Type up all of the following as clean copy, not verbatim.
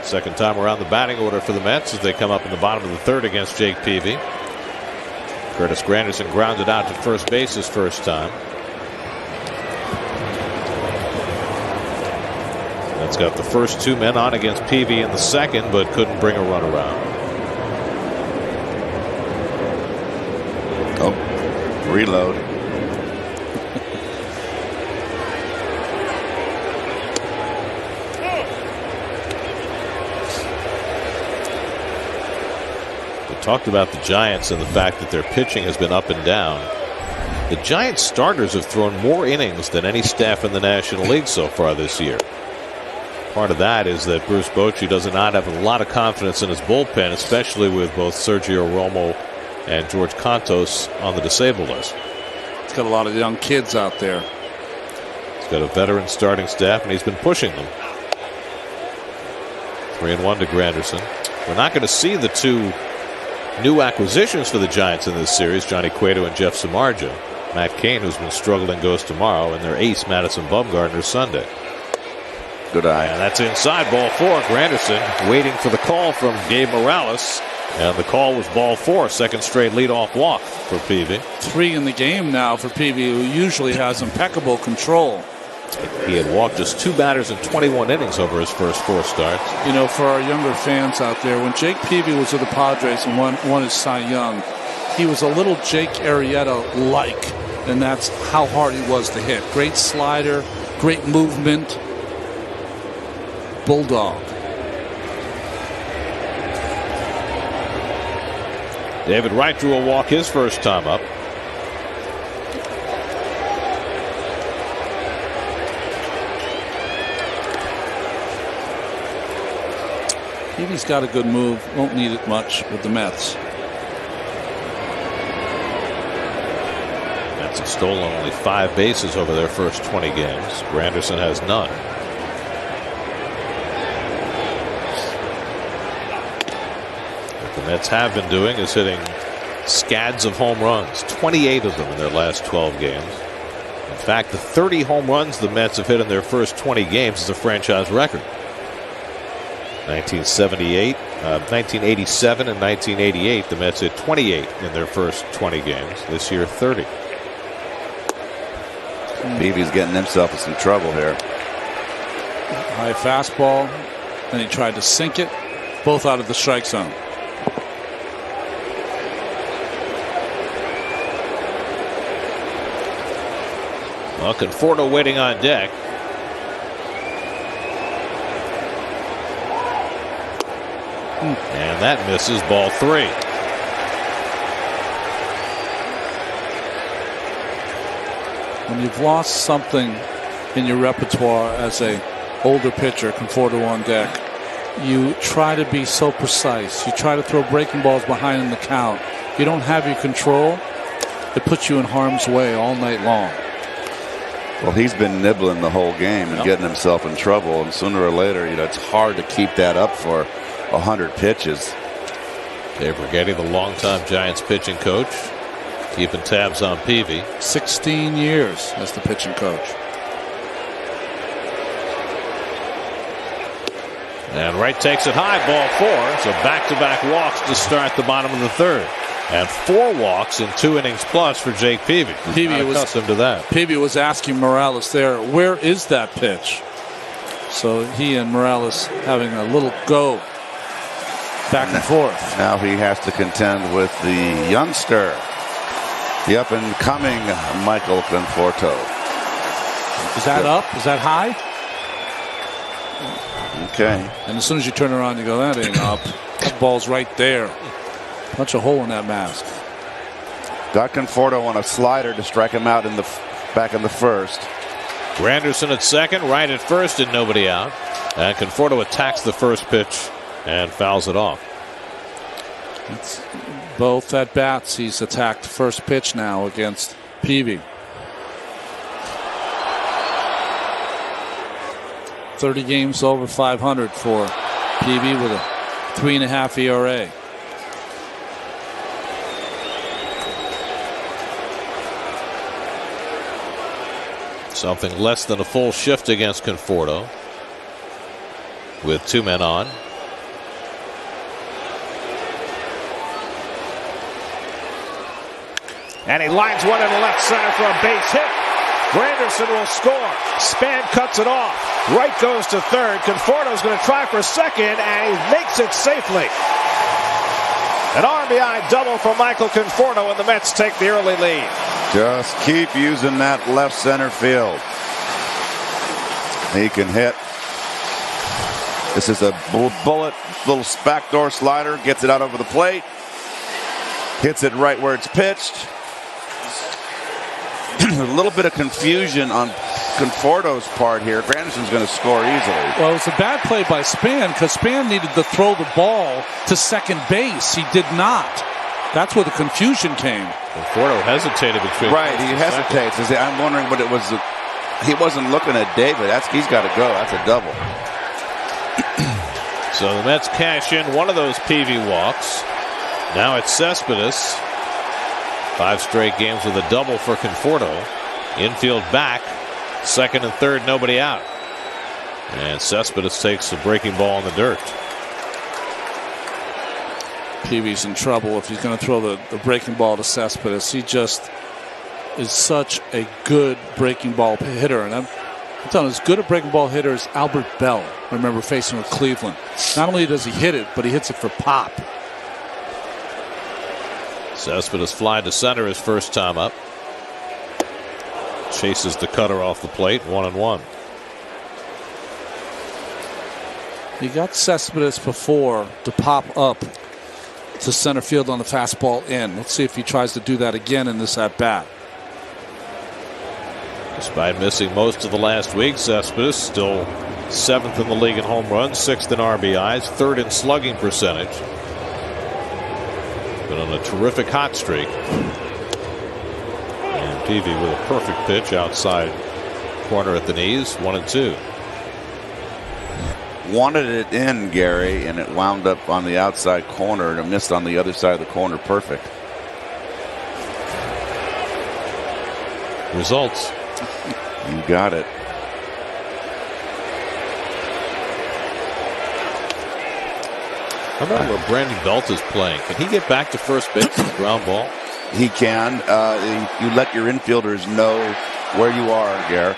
Second time around the batting order for the Mets as they come up in the bottom of the third against Jake Peavey. Curtis Granderson grounded out to first base his first time. That's got the first two men on against Peavey in the second, but couldn't bring a run around. Oh, reload. We talked about the Giants and the fact that their pitching has been up and down. The Giants starters have thrown more innings than any staff in the National League so far this year. Part of that is that Bruce Bochy does not have a lot of confidence in his bullpen, especially with both Sergio Romo and George Cantos on the disabled list. He's got a lot of young kids out there. He's got a veteran starting staff, and he's been pushing them. 3-1 to Granderson. We're not going to see the two new acquisitions for the Giants in this series, Johnny Cueto and Jeff Samardzija. Matt Cain, who's been struggling, goes tomorrow, and their ace, Madison Bumgarner, Sunday. Good eye. And that's inside, ball four. Granderson waiting for the call from Gabe Morales. And the call was ball four. Second straight leadoff walk for Peavey. 3 in the game now for Peavey, who usually has impeccable control. He had walked just 2 batters in 21 innings over his first 4 starts. You know, for our younger fans out there, when Jake Peavey was with the Padres and won his Cy Young, he was a little Jake Arrieta-like. And that's how hard he was to hit. Great slider, great movement. Bulldog. David Wright drew a walk his first time up. Peavey's got a good move. Won't need it much with the Mets. Mets have stolen only 5 bases over their first 20 games. Granderson has none. Mets have been doing is hitting scads of home runs, 28 of them in their last 12 games. In fact, the 30 home runs the Mets have hit in their first 20 games is a franchise record. 1987 and 1988, the Mets hit 28 in their first 20 games. This year, 30. Peavey's getting himself in some trouble here. High fastball, and he tried to sink it, both out of the strike zone. Well, Conforto waiting on deck. And that misses, ball 3. When you've lost something in your repertoire as a older pitcher, Conforto on deck, you try to be so precise. You try to throw breaking balls behind in the count. You don't have your control. It puts you in harm's way all night long. Well, he's been nibbling the whole game and getting himself in trouble, and sooner or later, it's hard to keep that up for 100 pitches. Dave Righetti, the longtime Giants pitching coach, keeping tabs on Peavey. 16 years as the pitching coach. And Wright takes it high, ball 4. So back-to-back walks to start the bottom of the third. And 4 walks in 2 innings plus for Jake Peavey. Peavey was accustomed to that. Peavey was asking Morales there, where is that pitch? So he and Morales having a little go back and forth. Now he has to contend with the youngster, the up-and-coming Michael Conforto. Is that up? Is that high? Okay. And as soon as you turn around, you go, that ain't up. That ball's right there. Punch a hole in that mask. Got Conforto on a slider to strike him out in the back in the first. Granderson at second, Wright at first, and nobody out. And Conforto attacks the first pitch and fouls it off. It's both at bats. He's attacked first pitch now against Peavey. 30 games over 500 for Peavey with a 3.5 ERA. Something less than a full shift against Conforto with 2 men on. And he lines one into left center for a base hit. Granderson will score. Span cuts it off. Wright goes to third. Conforto's going to try for second, and he makes it safely. An RBI double for Michael Conforto, and the Mets take the early lead. Just keep using that left center field. He can hit. This is a bullet, little backdoor slider. Gets it out over the plate. Hits it right where it's pitched. A little bit of confusion on Conforto's part here. Granderson's going to score easily. Well, it was a bad play by Span because Span needed to throw the ball to second base. He did not. That's where the confusion came. Conforto hesitated between. Right, he hesitates. I'm wondering what it was. He wasn't looking at David. He's got to go. That's a double. So the Mets cash in one of those Peavey walks. Now it's Cespedes. 5 straight games with a double for Conforto. Infield back. Second and third, nobody out. And Cespedes takes the breaking ball in the dirt. Peavey's in trouble if he's going to throw the breaking ball to Cespedes. He just is such a good breaking ball hitter. And I'm telling you, as good a breaking ball hitter as Albert Bell. I remember facing with Cleveland. Not only does he hit it, but he hits it for pop. Cespedes fly to center his first time up. Chases the cutter off the plate. 1-1. He got Cespedes before to pop up to center field on the fastball in. Let's see if he tries to do that again in this at bat. Despite missing most of the last week, Cespedes still 7th in the league in home runs, 6th in RBIs, 3rd in slugging percentage. Been on a terrific hot streak. And Peavey with a perfect pitch outside corner at the knees. 1-2. Wanted it in, Gary, and it wound up on the outside corner and it missed on the other side of the corner. Perfect. Results. You got it. I remember where Brandon Belt is playing. Can he get back to first base with a ground ball? He can. You let your infielders know where you are, Gary.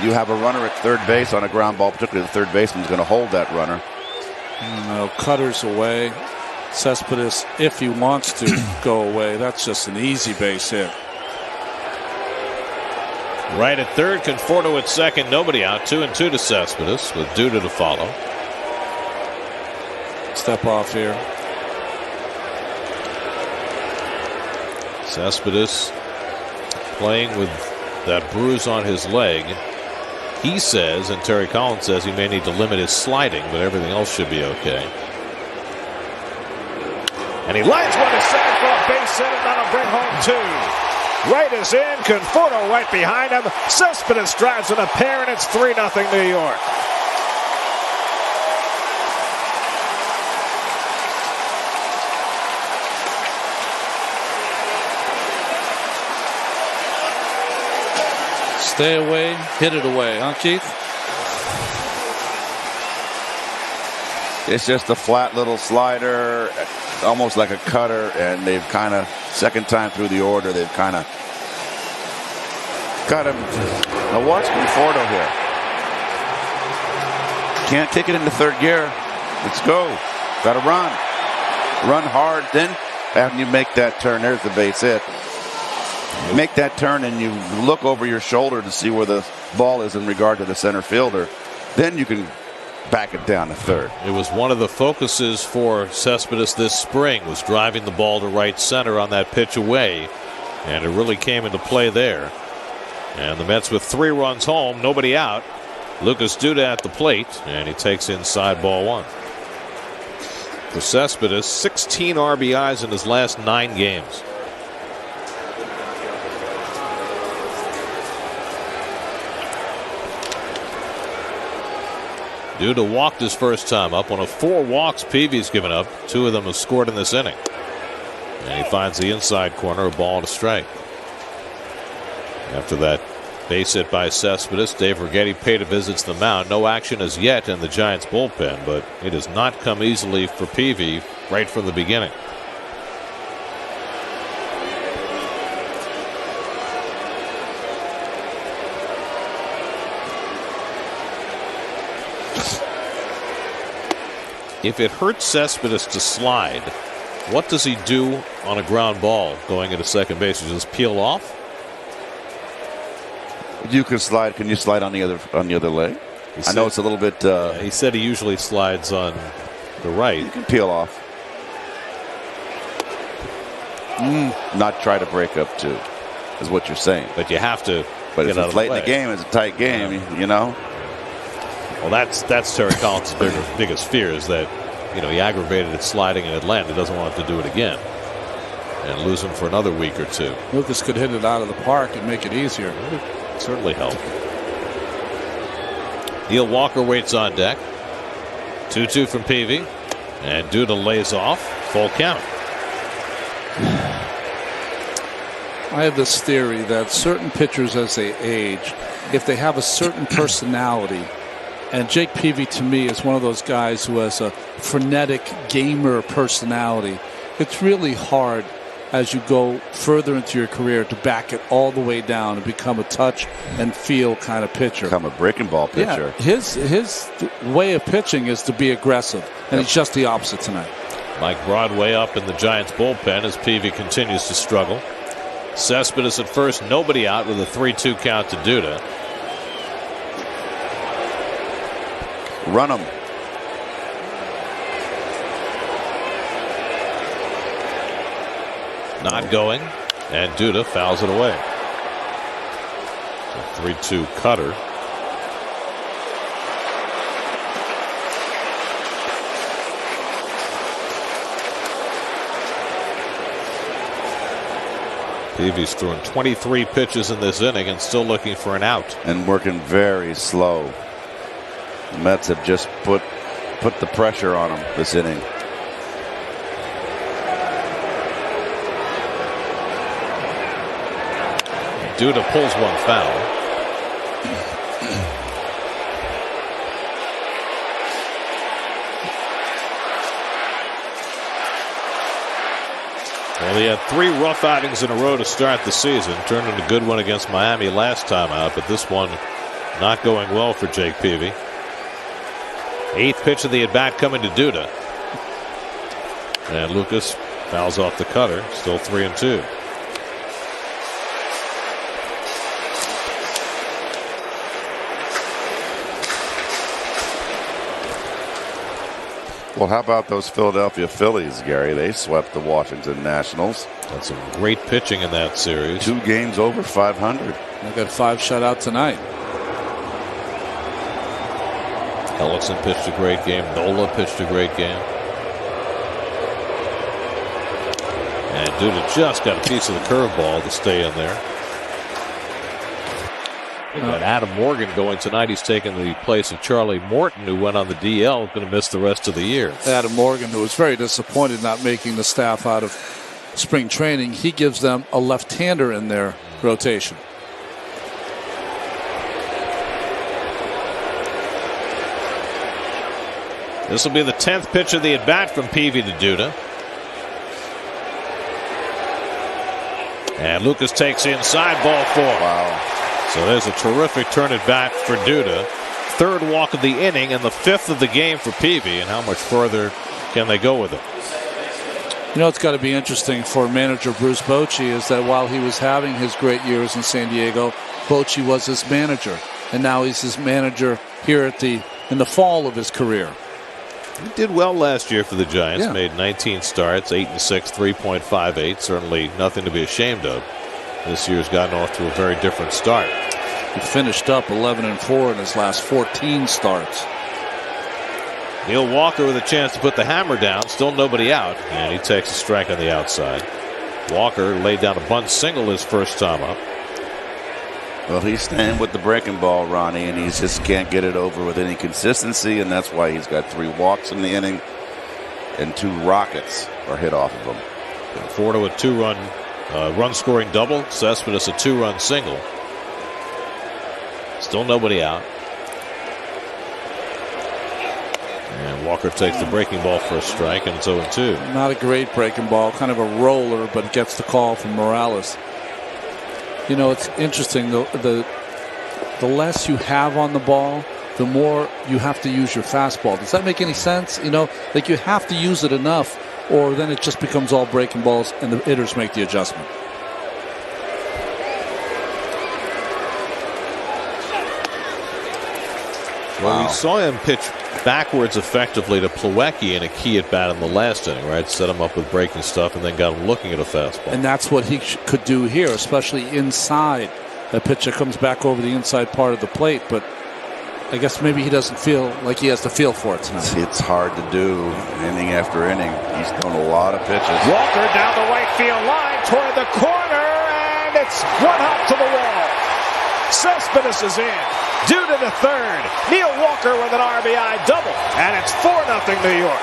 You have a runner at third base on a ground ball, particularly the third baseman's going to hold that runner. No, Cutter's away. Cespedes, if he wants to go away, that's just an easy base hit. Right at third, Conforto at second, nobody out. 2-2 to Cespedes with Duda to follow. Step off here. Cespedes playing with that bruise on his leg. He says, and Terry Collins says, he may need to limit his sliding, but everything else should be okay. And he lines one to center for a base hit, and that'll bring home 2. Right is in. Conforto right behind him. Cespedes drives in a pair, and it's 3-0 New York. Stay away, hit it away, huh, Keith? It's just a flat little slider, almost like a cutter, and they've kind of, second time through the order, they've kind of got him. Now watch Conforto here. Can't take it into third gear. Let's go. Got to run. Run hard, then after you make that turn, there's the base hit. You make that turn and you look over your shoulder to see where the ball is in regard to the center fielder. Then you can back it down to third. It was one of the focuses for Cespedes this spring, was driving the ball to right center on that pitch away, and it really came into play there. And the Mets with 3 runs home, nobody out. Lucas Duda at the plate, and he takes inside ball 1. For Cespedes, 16 RBIs in his last 9 games. Duda walked his first time up. One of 4 walks Peavey's given up. 2 of them have scored in this inning. And he finds the inside corner, a ball and a strike. After that base hit by Cespedes, Dave Righetti paid a visit to the mound. No action as yet in the Giants bullpen, but it has not come easily for Peavey right from the beginning. If it hurts Cespedes to slide, what does he do on a ground ball going into second base? Does he just peel off? You can slide. Can you slide on the other leg? I know it's a little bit. He said he usually slides on the right. You can peel off. Not try to break up too, is what you're saying. But you have to. But if it's late in the game, it's a tight game. Yeah. You know. Well, that's Terry Collins' biggest fear is that he aggravated it sliding in Atlanta. He doesn't want to do it again and lose him for another week or two. Lucas could hit it out of the park and make it easier. It would certainly help. Neil Walker waits on deck. 2-2 from Peavey. And Duda lays off. Full count. I have this theory that certain pitchers as they age, if they have a certain personality, and Jake Peavey to me is one of those guys who has a frenetic gamer personality, it's really hard as you go further into your career to back it all the way down and become a touch and feel kind of pitcher. Become a breaking ball pitcher. Yeah, his way of pitching is to be aggressive, and he's just the opposite tonight. Mike Broadway up in the Giants bullpen as Peavey continues to struggle. Cespedes at first, nobody out with a 3-2 count to Duda. Run him. Not going, and Duda fouls it away. So 3-2 cutter. Peavey's thrown 23 pitches in this inning and still looking for an out. And working very slow. The Mets have just put the pressure on him this inning. Duda pulls one foul. Well, he had 3 rough outings in a row to start the season. Turned in a good one against Miami last time out, but this one not going well for Jake Peavey. 8th pitch of the at-bat coming to Duda. And Lucas fouls off the cutter. Still 3-2. Well, how about those Philadelphia Phillies, Gary? They swept the Washington Nationals. That's some great pitching in that series. 2 games over 500. They got 5 shutout tonight. Ellison pitched a great game. Nola pitched a great game. And Duda just got a piece of the curveball to stay in there. We've got Adam Morgan going tonight. He's taking the place of Charlie Morton, who went on the DL, going to miss the rest of the year. Adam Morgan, who was very disappointed not making the staff out of spring training, he gives them a left-hander in their rotation. This will be the 10th pitch of the at-bat from Peavey to Duda. And Lucas takes inside, ball 4. Wow. So there's a terrific turn at bat for Duda. 3rd walk of the inning and the 5th of the game for Peavey. And how much further can they go with it? You know, it's got to be interesting for manager Bruce Bochy is that while he was having his great years in San Diego, Bochy was his manager. And now he's his manager here in the fall of his career. He did well last year for the Giants. Yeah. Made 19 starts, 8-6, 3.58. Certainly nothing to be ashamed of. This year's gotten off to a very different start. He finished up 11-4 in his last 14 starts. Neil Walker with a chance to put the hammer down. Still nobody out. And he takes a strike on the outside. Walker laid down a bunt single his first time up. Well, he's staying with the breaking ball, Ronnie, and he just can't get it over with any consistency, and that's why he's got 3 walks in the inning and 2 rockets are hit off of him. Conforto a 2-run run-scoring double. Cespedes a 2-run single. Still nobody out. And Walker takes the breaking ball for a strike, and it's 0-2. Not a great breaking ball, kind of a roller, but gets the call from Morales. You know, it's interesting. The less you have on the ball, the more you have to use your fastball. Does that make any sense? You know, like you have to use it enough, or then it just becomes all breaking balls and the hitters make the adjustment. Well, we saw him pitch backwards effectively to Plawecki in a key at bat in the last inning, right? Set him up with breaking stuff and then got him looking at a fastball. And that's what he could do here, especially inside. That pitcher comes back over the inside part of the plate, but I guess maybe he doesn't feel like he has the feel for it tonight. It's hard to do inning after inning. He's thrown a lot of pitches. Walker down the right field line toward the corner, and it's one hop to the wall. Cespedes is in. Due to the third. Neil Walker with an RBI double. And it's 4-0 New York.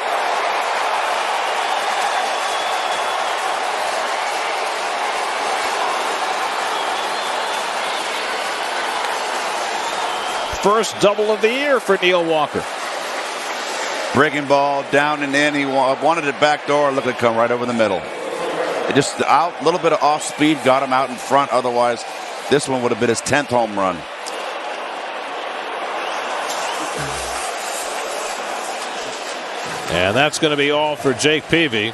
First double of the year for Neil Walker. Breaking ball down and in. He wanted it back door. Look at it come right over the middle. It just out, a little bit of off speed, got him out in front. Otherwise, this one would have been his 10th home run. And that's going to be all for Jake Peavey.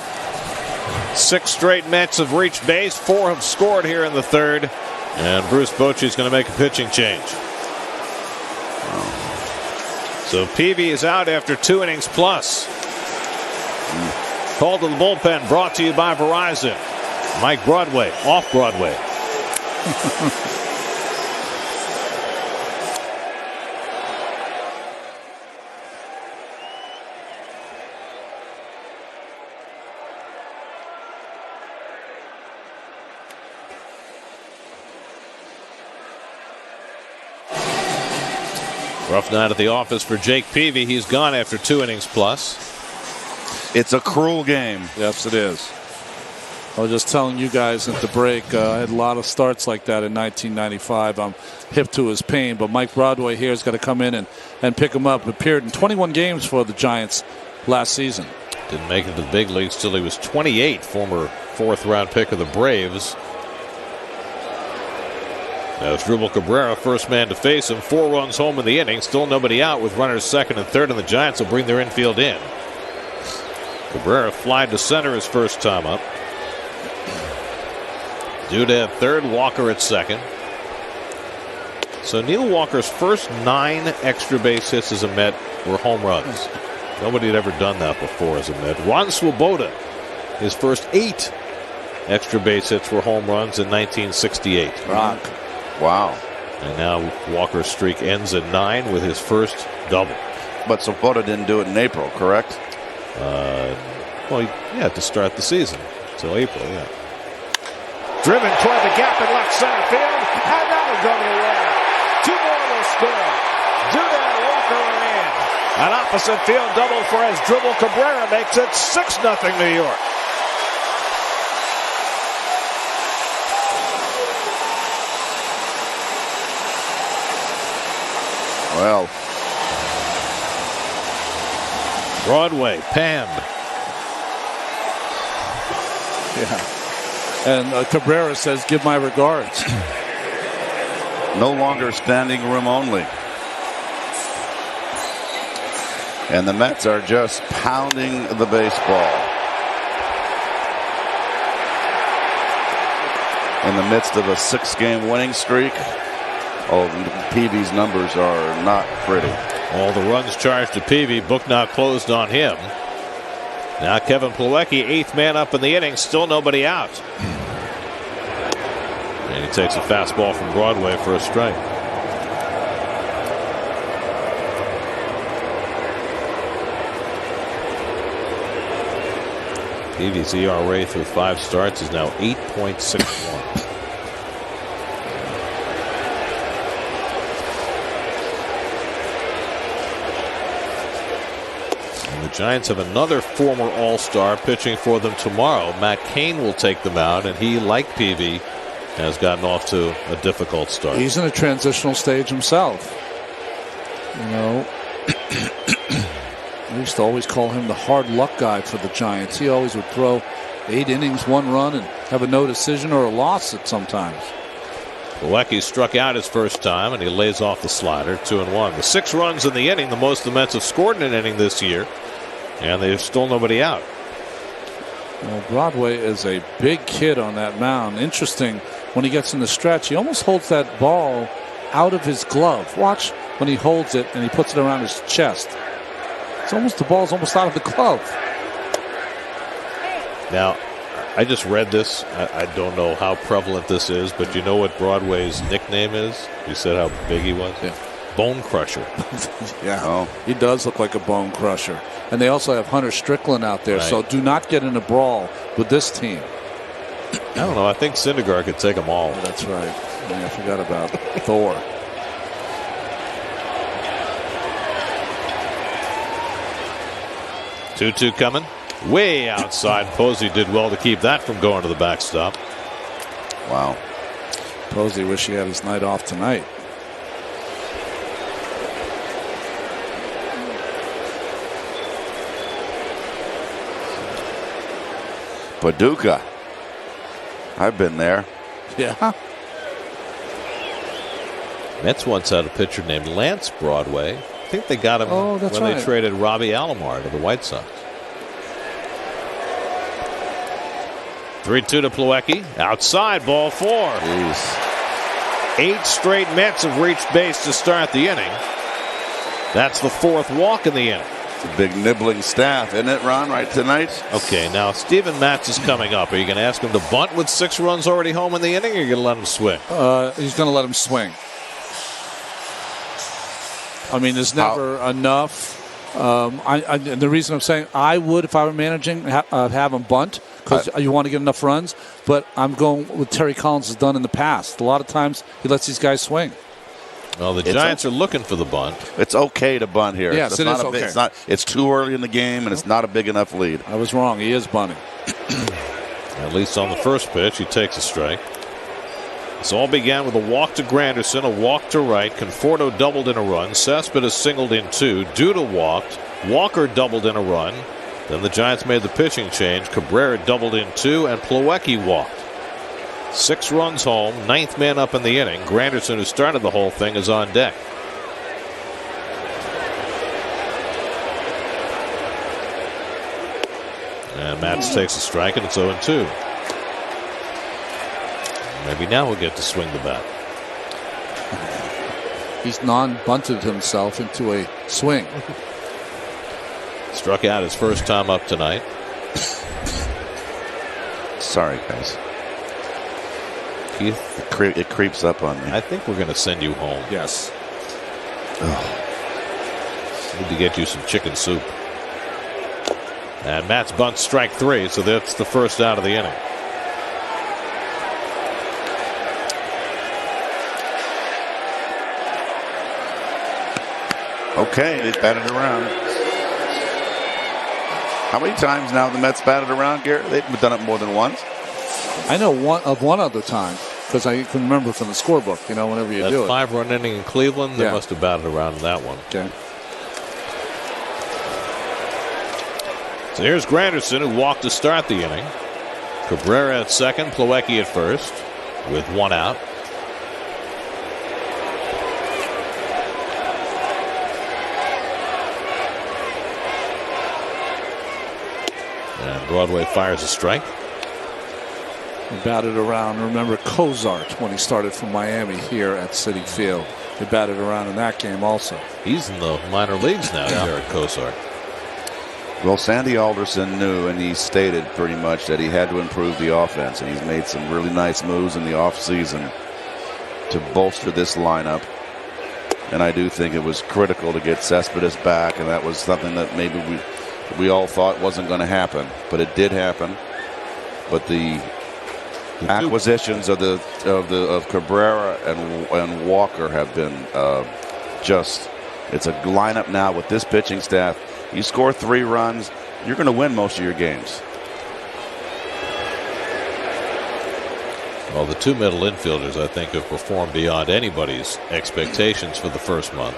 6 straight Mets have reached base. 4 have scored here in the third. And Bruce Bochy's going to make a pitching change. So Peavey is out after 2 innings plus. Called to the bullpen, brought to you by Verizon. Mike Broadway, off Broadway. Rough night at the office for Jake Peavey. He's gone after 2 innings plus. It's a cruel game. Yes, it is. I was just telling you guys at the break, I had a lot of starts like that in 1995. I'm hip to his pain, but Mike Broadway here has got to come in and pick him up. Appeared in 21 games for the Giants last season. Didn't make it to the big leagues till he was 28, former 4th-round pick of the Braves. Asdrúbal Cabrera, first man to face him. 4 runs home in the inning. Still nobody out with runners second and third, and the Giants will bring their infield in. Cabrera flied to center his first time up. Duda at third, Walker at second. So Neil Walker's first 9 extra base hits as a Met were home runs. Nobody had ever done that before as a Met. Ron Swoboda, his first 8 extra base hits were home runs in 1968. Rock. Wow. And now Walker's streak ends at 9 with his first double. But Swoboda didn't do it in April, correct? Well, yeah, to start the season. Till April, yeah. Driven toward the gap in left center field, and that will go to the wall. 2 more will score. Duda and Walker are in. An opposite field double for Asdrúbal Cabrera makes it 6-0 New York. Well, Broadway, Pam. Yeah. And Cabrera says, give my regards. no longer standing room only. And the Mets are just pounding the baseball. In the midst of a 6-game winning streak. Oh, Peavey's numbers are not pretty. All the runs charged to Peavey. Book not closed on him. Now Kevin Plawecki, 8th man up in the inning. Still nobody out. And he takes a fastball from Broadway for a strike. Peavey's ERA through 5 starts is now 8.61. The Giants have another former All-Star pitching for them tomorrow. Matt Cain will take them out, and he, like Peavey, has gotten off to a difficult start. He's in a transitional stage himself. You know, we used to always call him the hard luck guy for the Giants. He always would throw 8 innings, 1 run, and have a no decision or a loss at sometimes. Plawecki struck out his first time, and he lays off the slider. 2-1. The 6 runs in the inning, the most the Mets have scored in an inning this year, and they've still nobody out. Well, Broadway is a big kid on that mound. Interesting, when he gets in the stretch, he almost holds that ball out of his glove. Watch when he holds it and he puts it around his chest. It's almost, the ball's almost out of the glove. Now, I just read this. I don't know how prevalent this is, but you know what Broadway's nickname is? You said how big he was? Yeah. Bone Crusher. Yeah, oh. He does look like a bone crusher. And they also have Hunter Strickland out there, so do not get in a brawl with this team. I don't know. I think Syndergaard could take them all. Oh, that's right. I forgot about Thor. Two coming. Way outside. Posey did well to keep that from going to the backstop. Wow. Posey wish he had his night off tonight. Paducah. I've been there. Yeah. Mets once had a pitcher named Lance Broadway. I think they got him when they traded Robbie Alomar to the White Sox. 3-2 to Plawecki. Outside, ball 4. Jeez. 8 straight Mets have reached base to start the inning. That's the 4th walk in the inning. It's a big nibbling staff, isn't it, Ron, right tonight? Okay, now Steven Matz is coming up. Are you going to ask him to bunt with 6 runs already home in the inning, or are you going to let him swing? He's going to let him swing. I mean, there's never enough. And the reason I'm saying I would, if I were managing, have him bunt, because you want to get enough runs. But I'm going with Terry Collins has done in the past. A lot of times he lets these guys swing. Well, the Giants are looking for the bunt. It's okay to bunt here. Yes, it is okay. It's too early in the game, and it's not a big enough lead. I was wrong. He is bunting. At least on the first pitch, he takes a strike. This all began with a walk to Granderson, a walk to right. Conforto doubled in a run. Cespedes singled in 2. Duda walked. Walker doubled in a run. Then the Giants made the pitching change. Cabrera doubled in 2, and Plawecki walked. 6 runs home, 9th man up in the inning. Granderson, who started the whole thing, is on deck. And Matz takes a strike, and it's 0-2. Maybe now we'll get to swing the bat. He's non-bunted himself into a swing. Struck out his first time up tonight. Sorry, guys. Keith, it creeps up on me. I think we're going to send you home. Yes. Need to get you some chicken soup. And Matt's bunt strike 3, so that's the first out of the inning. Okay, they batted around. How many times now the Mets batted around, Garrett? They've done it more than once. I know one other time, because I can remember from the scorebook, whenever you do it. That 5-run inning in Cleveland, they must have batted around in that one. Okay. So here's Granderson, who walked to start the inning. Cabrera at second, Plawecki at first, with 1 out. And Broadway fires a strike. He batted around. Remember Cozart when he started from Miami here at Citi Field. He batted around in that game also. He's in the minor leagues now, Jared Cozart. Well, Sandy Alderson knew, and he stated pretty much that he had to improve the offense, and he's made some really nice moves in the offseason to bolster this lineup. And I do think it was critical to get Cespedes back, and that was something that maybe we all thought wasn't going to happen, but it did happen. But the acquisitions of Cabrera and Walker have been it's a lineup now with this pitching staff. You score 3 runs, you're going to win most of your games. Well, the 2 middle infielders, I think, have performed beyond anybody's expectations for the first month.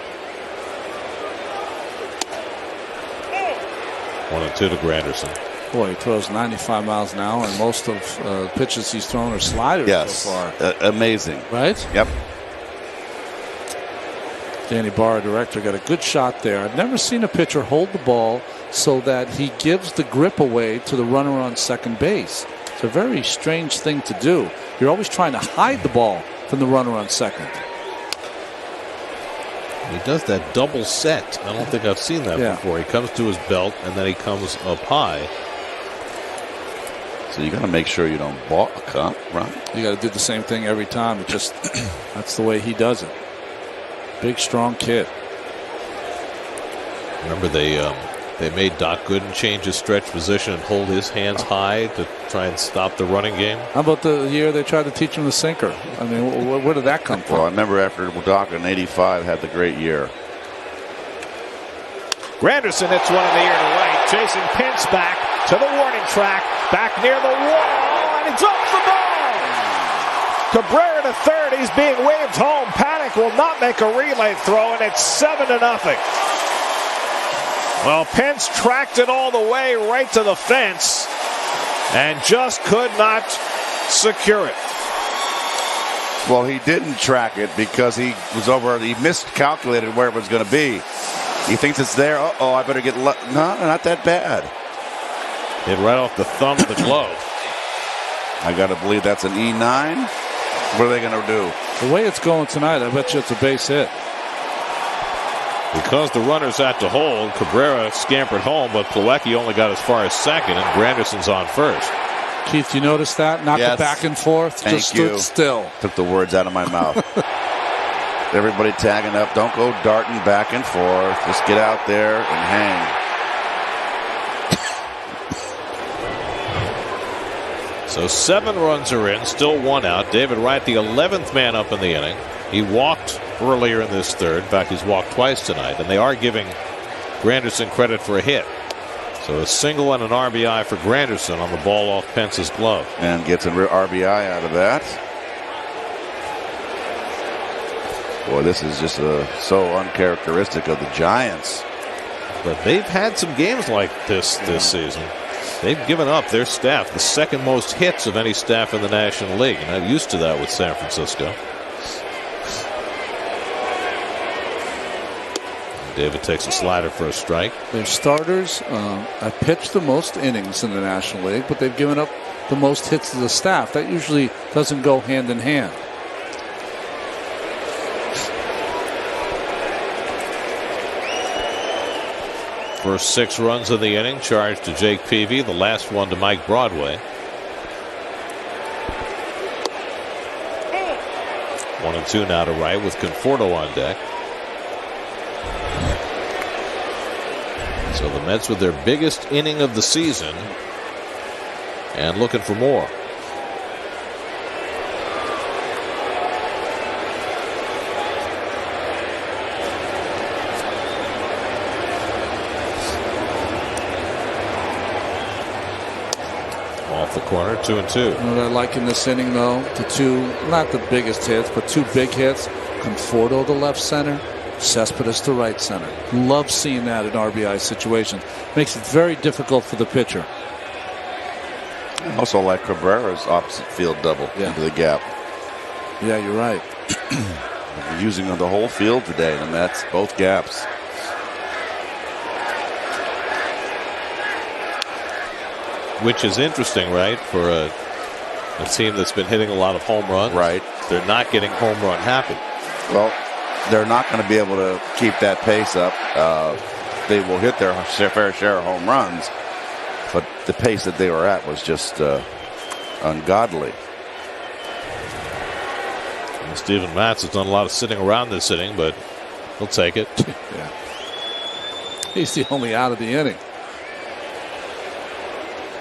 1-2 to Granderson. Boy, he throws 95 miles an hour, and most of pitches he's thrown are sliders so far. Amazing. Right? Yep. Danny Barr, director, got a good shot there. I've never seen a pitcher hold the ball so that he gives the grip away to the runner on second base. It's a very strange thing to do. You're always trying to hide the ball from the runner on second. He does that double set. I don't think I've seen that before. He comes to his belt and then he comes up high. So you got to make sure you don't balk, huh? Right? You got to do the same thing every time. It just that's the way he does it. Big, strong kid. Remember they made Doc Gooden change his stretch position and hold his hands high to try and stop the running game. How about the year they tried to teach him the sinker? I mean, where did that come from? Well, I remember after Doc in '85 had the great year. Granderson hits one in the air to right. Jason Pence back to the warning track. Back near the wall, and it's off the ball. Cabrera to third. He's being waved home. Paddock will not make a relay throw, and it's 7-0. Well, Pence tracked it all the way right to the fence and just could not secure it. Well, he didn't track it because he miscalculated where it was going to be. He thinks it's there. Uh-oh, I better get no, not that bad. Hit right off the thumb of the glove. I got to believe that's an E9. What are they going to do? The way it's going tonight, I bet you it's a base hit. Because the runner's at the hold, Cabrera scampered home, but Plawecki only got as far as second, and Granderson's on first. Keith, you notice that? Not the back and forth. Thank just you. Stood still. Took the words out of my mouth. Everybody tagging up. Don't go darting back and forth. Just get out there and hang. So 7 runs are in, still 1 out. David Wright, the 11th man up in the inning. He walked earlier in this third. In fact, he's walked twice tonight, and they are giving Granderson credit for a hit. So a single and an RBI for Granderson on the ball off Pence's glove. And gets an RBI out of that. Boy, this is just so uncharacteristic of the Giants. But they've had some games like this season. They've given up their staff the second most hits of any staff in the National League. And I'm used to that with San Francisco. David takes a slider for a strike. Their starters have pitched the most innings in the National League, but they've given up the most hits to the staff. That usually doesn't go hand in hand. First 6 runs of the inning charged to Jake Peavey, the last one to Mike Broadway. 1-2 now to Wright with Conforto on deck. So the Mets with their biggest inning of the season and looking for more. Off the corner, 2-2. You know what I like in this inning, though? The two, not the biggest hits, but 2 big hits. Conforto to left center, Cespedes to right center. Love seeing that in RBI situations. Makes it very difficult for the pitcher. I also like Cabrera's opposite field double into the gap. Yeah, you're right. Using the whole field today, the Mets, both gaps. Which is interesting, right? For a team that's been hitting a lot of home runs. Right. They're not getting home run happy. Well, they're not going to be able to keep that pace up. They will hit their fair share of home runs, but the pace that they were at was just ungodly. And Steven Matz has done a lot of sitting around this inning, but he'll take it. Yeah. He's the only out of the inning.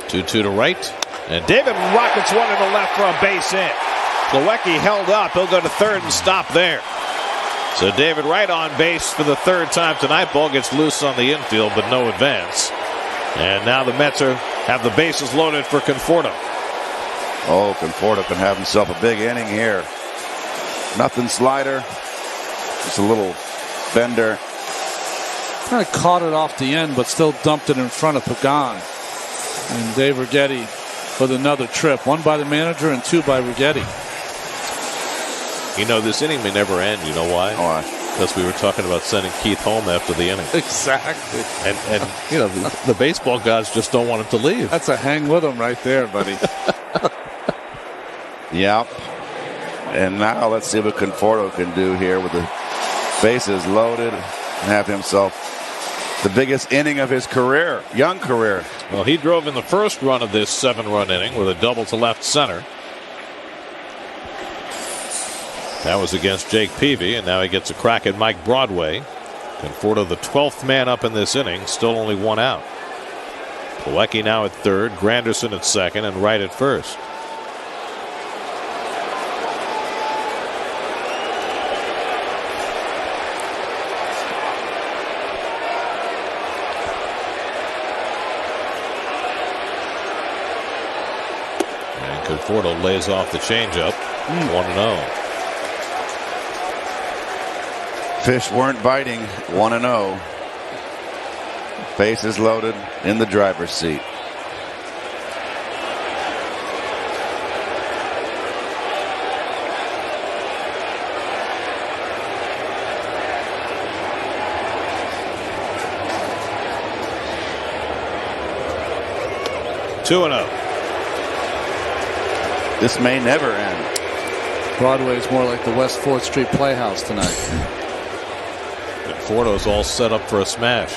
2-2 to right. And David rockets one to the left for a base hit. Plawecki held up. He'll go to third and stop there. So David Wright on base for the 3rd time tonight. Ball gets loose on the infield, but no advance. And now the Mets have the bases loaded for Conforto. Oh, Conforto can have himself a big inning here. Nothing slider. Just a little bender. Kind of caught it off the end, but still dumped it in front of Pagan. And Dave Righetti with another trip. One by the manager and two by Righetti. You know, this inning may never end. You know why? Why? Because we were talking about sending Keith home after the inning. Exactly. And you know, the baseball gods just don't want him to leave. That's a hang with him right there, buddy. Yep. And now let's see what Conforto can do here with the bases loaded and have himself the biggest inning of his career, young career. Well, he drove in the first run of this 7-run inning with a double to left center. That was against Jake Peavey, and now he gets a crack at Mike Broadway. Conforto, the 12th man up in this inning, still only one out. Plawecki now at third, Granderson at second, and Wright at first. And Conforto lays off the changeup, 1-0. Fish weren't biting, 1-0. Bases loaded in the driver's seat. Two and 0. This may never end. Broadway is more like the West 4th Street Playhouse tonight. Conforto's all set up for a smash.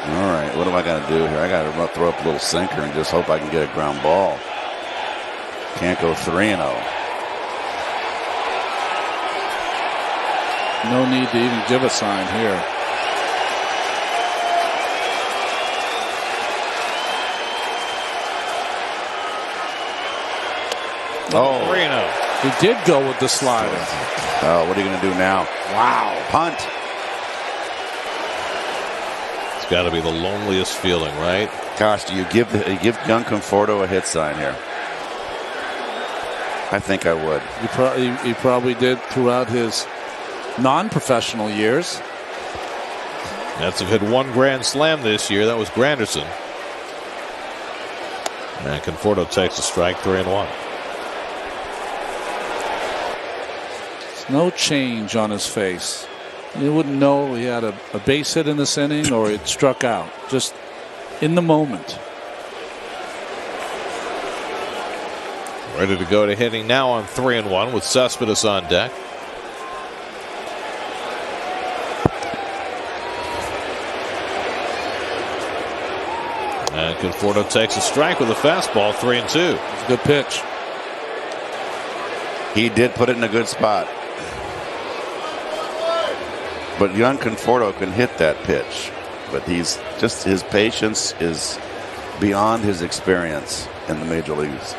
All right, what am I going to do here? I got to throw up a little sinker and just hope I can get a ground ball. Can't go 3-0. No need to even give a sign here. Oh, 3-0. He did go with the slider. Oh, what are you going to do now? Wow, punt. It's got to be the loneliest feeling, right? Gosh, do you give young Conforto a hit sign here? I think I would. He probably did throughout his non-professional years. Mets have hit one grand slam this year. That was Granderson. And Conforto takes a strike, 3-1. There's no change on his face. You wouldn't know he had a base hit in this inning or it struck out. Just in the moment. Ready to go to hitting now on 3-1 with Cespedes on deck. And Conforto takes a strike with a fastball, 3-2. It's a good pitch. He did put it in a good spot. But young Conforto can hit that pitch. But his patience is beyond his experience in the major leagues.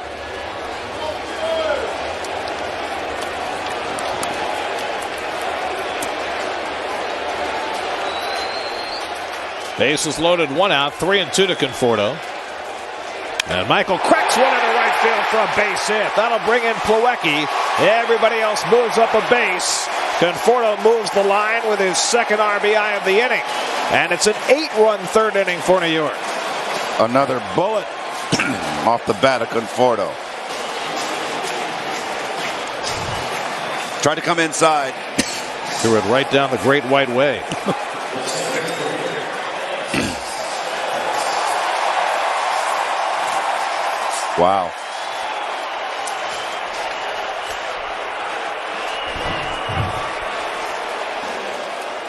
Bases loaded, one out, 3-2 to Conforto. And Michael cracks one into right field for a base hit. That'll bring in Plawecki. Everybody else moves up a base. Conforto moves the line with his second RBI of the inning. And it's an 8-run third inning for New York. Another bullet off the bat of Conforto. Tried to come inside. Threw it right down the Great White Way. Wow.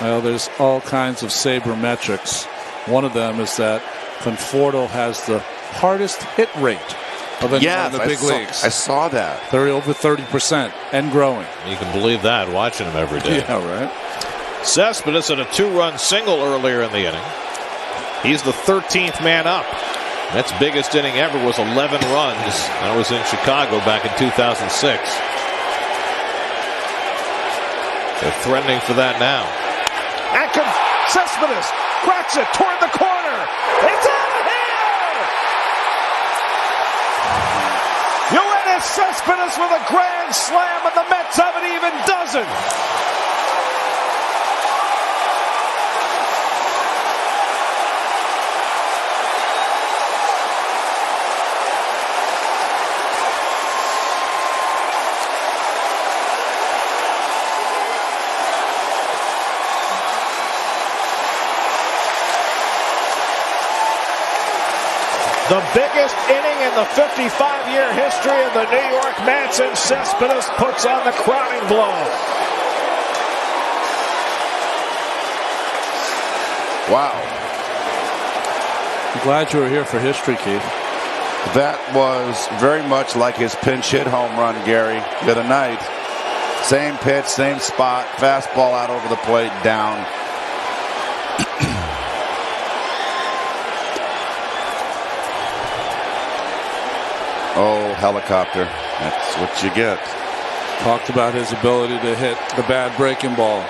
Well, there's all kinds of sabermetrics. One of them is that Conforto has the hardest hit rate of anyone in the big leagues. I saw that. Over 30% and growing. You can believe that watching him every day. Yeah, right. Cespedes had a 2-run single earlier in the inning. He's the 13th man up. That's biggest inning ever was 11 runs. That was in Chicago back in 2006. They're threatening for that now. And Cespedes cracks it toward the corner. It's out of here! Cespedes with a grand slam, and the Mets have an even dozen. The biggest inning in the 55-year history of the New York Mets, and Cespedes puts on the crowning blow. Wow. I'm glad you were here for history, Keith. That was very much like his pinch hit home run, Gary, the other night. Same pitch, same spot, fastball out over the plate, down. Oh, helicopter. That's what you get. Talked about his ability to hit the bad breaking ball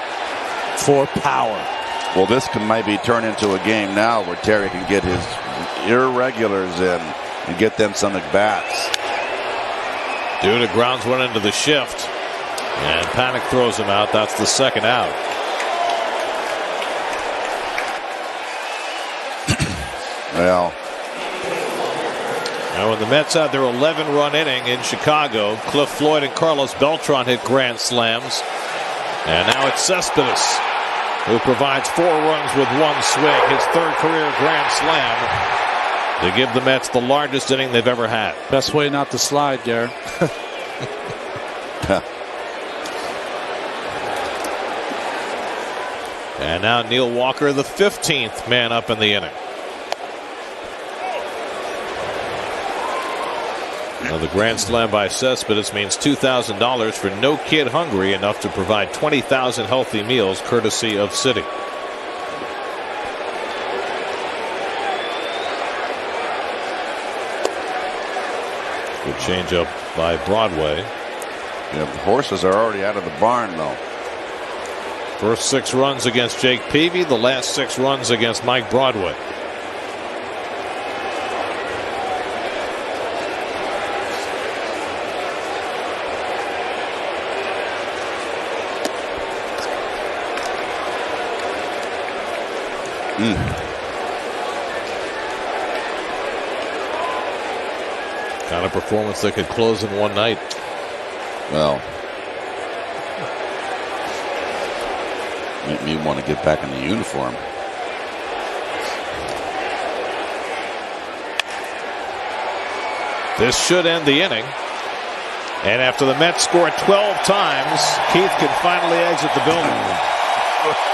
for power. Well, this can maybe turn into a game now where Terry can get his irregulars in and get them some at-bats. Duda grounds one into the shift, and Panic throws him out. That's the second out. Well, now, when the Mets had their 11-run inning in Chicago, Cliff Floyd and Carlos Beltran hit grand slams. And now it's Cespedes, who provides 4 runs with 1 swing, his 3rd career grand slam, to give the Mets the largest inning they've ever had. Best way not to slide, Gary. And now Neil Walker, the 15th man up in the inning. Now, the grand slam by Cespedes means $2,000 for No Kid Hungry, enough to provide 20,000 healthy meals courtesy of City. Good changeup by Broadway. Yeah, the horses are already out of the barn, though. First 6 runs against Jake Peavey, the last 6 runs against Mike Broadway. Kind of performance that could close in one night. Well, make me want to get back in the uniform. This should end the inning. And after the Mets score 12 times, Keith can finally exit the building.